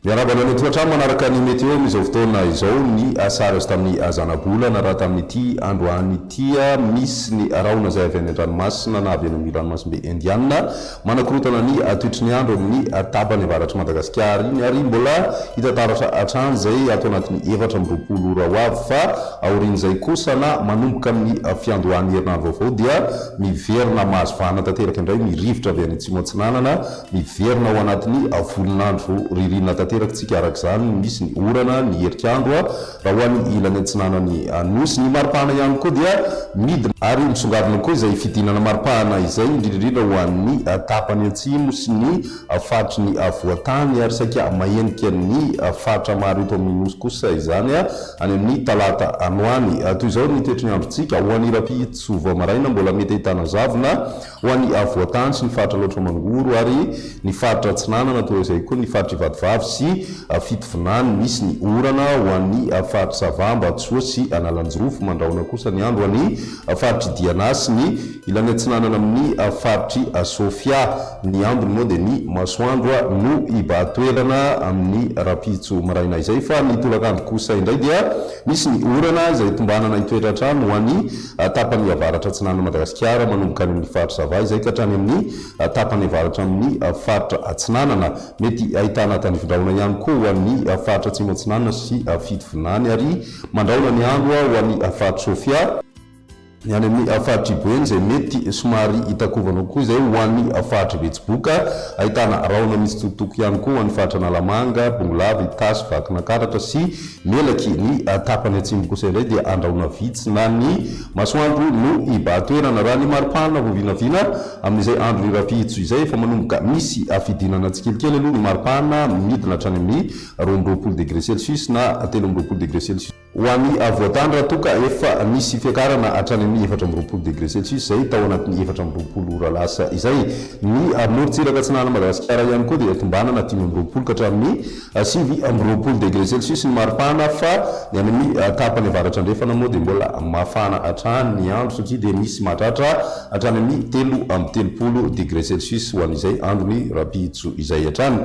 Miarabana ny toetrandro manaraka ny météo izao fotoana izao ny asara azy tamin'ny azanabolana raha tamin'ity androany ity misy ny araona izay avy any an-dranomasina na avy any amin'ny ranomasimbe indiana manakorotana ny toetry ny andro amin'ny tapany avaratra Madagasikara iny ary mbola hitataratra hatrany izay atao anatin'ny 4 ora avy fa aorian'izay kosa na manomboka amin'ny fiandohan'ny herinandro vaovao dia miverina mahazovana tanteraka indray mirivotra avy any atsimo atsinanana miverina ao anatin'ny volonandro ririna tanteraktsika araka izany misy ny orana ny herikandro raha ho an'ny ilany atsinanany nosy ny maripana ihany koa dia midina ary misongadina koa izay fidinana maripana izay indrindrindrindra ho an'ny tapany atsimo sy ny faritry ny voatany ary saika mahenika ny faritra maro eto amin'ny nosy kosa izany any amin'ny talata anoany toy izao ny toetry ny androtsika ho an'ny rapitsova maraina mbola mety ahitana zavona ho an'ny voatany sy ny faritra loatra mangoro ary ny faritra atsinanana toa izay koa ny faritra ivadivavy sy fitovinany misy ny orana ho an'ny faritra savamba tsoa sy analanjirofo mandraona kosa ny andro any faritra diana sy ny ilany atsinanana amin'ny faritry sofia ny androny moa dia ny masoandro no ibatoelana amin'ny rapitso maraina izay fa ny tolakandro kosa indray dia misy ny orana izay tombanana itoetratrano ho an'ny tapany avaratra atsinanana Madagasikara manomboka any amin'ny faritra sava izay ka hatrany amin'ny tapany avaratra amin'ny faritra atsinanana mety ahitana tanifindraona ihany koa ho an'ny faritra atsimo atsinanana sy fitovinany ary mandraona ny andro ho an'ny faritra sofia any amin'ny faritra iboeny izay mety somary hitakovana koa izay ho an'ny faritra betsiboka ahitana raona misy totoko ihany koa ho an'ny faritra nalamanga bongolavy tasy vakinakaratra sy melaky ny tapany atsimo kosa indray dia andraona vitsy na ny masoandro no ibatoerana raha ny maripana vovinavina amin'izay andro ny rapitso izay efa manomboka misy fidinana tsikelikely aloha ny maripana midina hatrany amin'ny 20 degré celsius na 13 degré celsius ho an'ny voatany raha toka efa misy fiakarana hatrany amin'ny 14 degré celsius izay tao anatin'ny 14 ora lasa izay ny morontsiraka atsinanana Madagasikara ihany koa dia tombanana 10 ka hatramin'ny 9 degré celsius ny maripana fa ny any amin'ny tapany avaratra andrefana moa dia mbola mafana hatrany ny andro satria dia misy mahatratra hatrany amin'ny 30 degré celsius ho an'izay androny rapitso izay hatrany.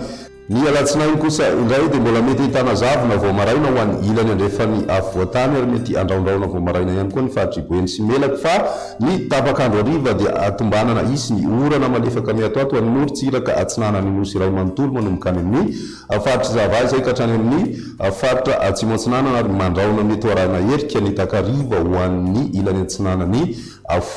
Ny alatsinainy kosa indray dia mbola mety ahitana zavona vao maraina ho an'ny ilany andrefany voatany ary mety andraondraona vao maraina ihany koa ny faritra iboeny sy melaky fa ny tapakandro ariva dia tombanana isy ny orana malefaka miatoato any morontsiraka atsinanany nosy iray manontolo manomboka any amin'ny faritra zava izay ka hatrany amin'ny faritra atsimo atsinanana ary mandraona mety arahana herika ny takariva ho an'ny ilany atsinanany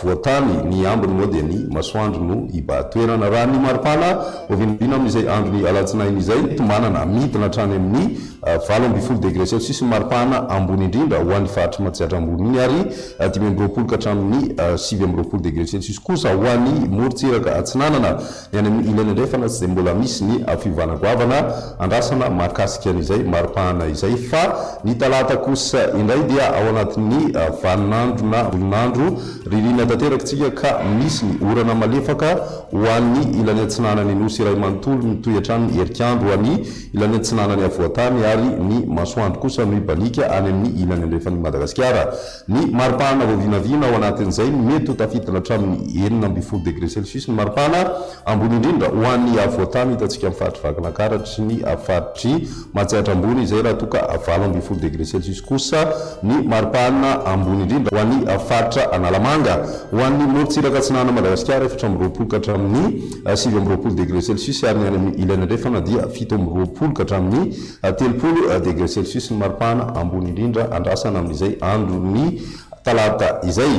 voatany ny ambiny moa dia ny masoandro no ibatoerana raha ny maripana ovinobina amin'izay andro ny alatsinainy izay tombanana midina hatrany amin'ny 20 degré celsius ny maripana ambony indrindra ho an'ny faritra matsiatra ambony iny ary 10 ka hatramin'ny 9 degré celsius kosa ho an'ny morontsiraka atsinanana ny any amin'ny ilany andrefana tsy dia mbola misy ny fivanagoavana andrasana mahakasika an'izay maripana izay fa ny talata kosa indray dia ao anatin'ny vaninandro na volonandro ririna tanterakatsika ka misy ny orana malefaka ho an'ny ilany atsinanany nosy iray manontolo mitoy hatrany herikandro ho an'ny ilany atsinanany voatany ary ny masoandro kosa no ibanika any amin'ny ilany andrefan'ny Madagasikara ny maripana voavinavina ao anatin'izay mety ho tafiditra hatramin'ny 9 degré celsius ny maripana ambony indrindra ho an'ny voatany hitantsika amin'ny faritra vakinakaratra sy ny faritry matsiatra ambony izay raha toka 12 degré celsius kosa ny maripana ambony indrindra ho an'ny faritra analamanga ho an'ny morontsiraka atsinanana Madagasikara 7 ka hatramin'ny 9 degré celsius ary ny any amin'ny ilany andrefana dia 17 ka hatramin'ny 30 degré celsius ny maripana ambony indrindra andrasana amin'izay andro ny talata izay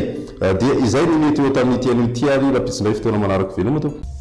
dia izay ny mety eo tamin'ity an'ity ary rapitsindray fotoana manaraka veloma tompoko.